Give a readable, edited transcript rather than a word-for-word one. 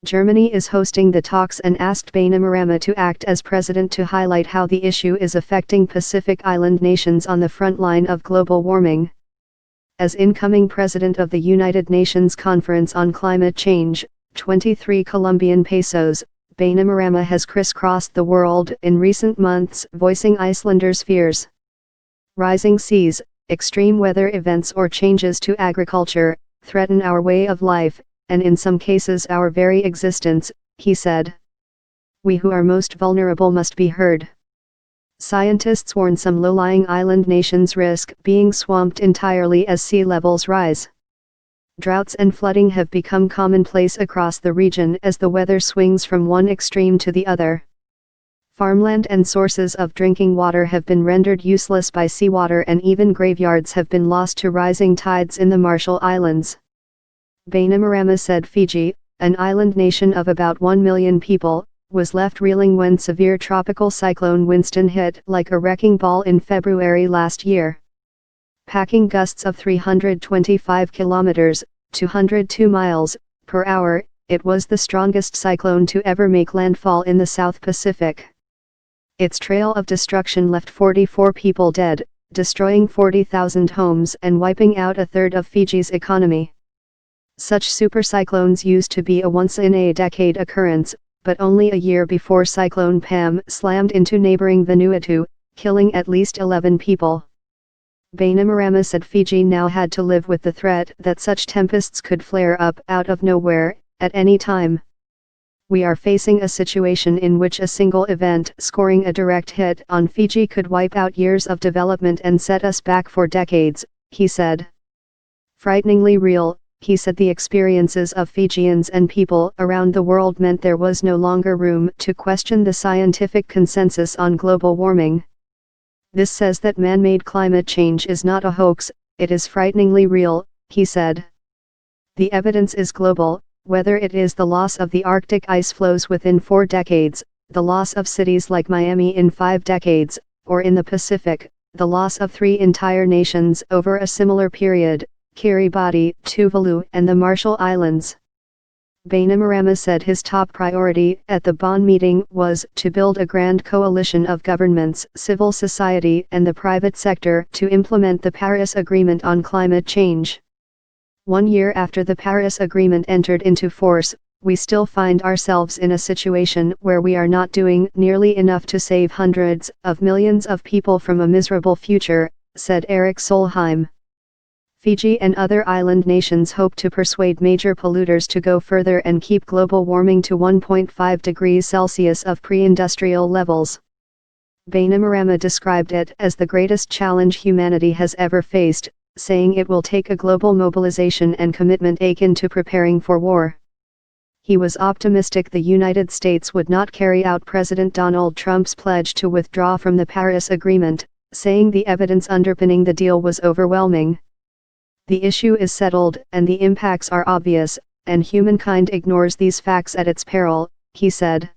Germany is hosting the talks and asked Bainimarama to act as president to highlight how the issue is affecting Pacific Island nations on the front line of global warming. As incoming president of the United Nations Conference on Climate Change, 23 Colombian pesos, Bainimarama has crisscrossed the world in recent months, voicing Icelanders' fears. Rising seas, extreme weather events or changes to agriculture, threaten our way of life, and in some cases our very existence, he said. We who are most vulnerable must be heard. Scientists warn some low-lying island nations risk being swamped entirely as sea levels rise. Droughts and flooding have become commonplace across the region as the weather swings from one extreme to the other. Farmland and sources of drinking water have been rendered useless by seawater, and even graveyards have been lost to rising tides in the Marshall Islands. Bainimarama said Fiji, an island nation of about 1 million people, was left reeling when severe tropical cyclone Winston hit like a wrecking ball in February last year. Packing gusts of 325 kilometers, 202 miles, per hour, it was the strongest cyclone to ever make landfall in the South Pacific. Its trail of destruction left 44 people dead, destroying 40,000 homes and wiping out a third of Fiji's economy. Such supercyclones used to be a once-in-a-decade occurrence, but only a year before Cyclone Pam slammed into neighboring Vanuatu, killing at least 11 people. Bainimarama said Fiji now had to live with the threat that such tempests could flare up out of nowhere, at any time. We are facing a situation in which a single event scoring a direct hit on Fiji could wipe out years of development and set us back for decades, he said. Frighteningly real, he said. The experiences of Fijians and people around the world meant there was no longer room to question the scientific consensus on global warming. This says that man-made climate change is not a hoax, it is frighteningly real, he said. The evidence is global, whether it is the loss of the Arctic ice floes within 4 decades, the loss of cities like Miami in 5 decades, or in the Pacific, the loss of 3 entire nations over a similar period, Kiribati, Tuvalu and the Marshall Islands. Bainimarama said his top priority at the Bonn meeting was to build a grand coalition of governments, civil society and the private sector to implement the Paris Agreement on climate change. 1 year after the Paris Agreement entered into force, we still find ourselves in a situation where we are not doing nearly enough to save hundreds of millions of people from a miserable future, said Eric Solheim. Fiji and other island nations hope to persuade major polluters to go further and keep global warming to 1.5 degrees Celsius of pre-industrial levels. Bainimarama described it as the greatest challenge humanity has ever faced, saying it will take a global mobilization and commitment akin to preparing for war. He was optimistic the United States would not carry out President Donald Trump's pledge to withdraw from the Paris Agreement, saying the evidence underpinning the deal was overwhelming. The issue is settled and the impacts are obvious, and humankind ignores these facts at its peril, he said.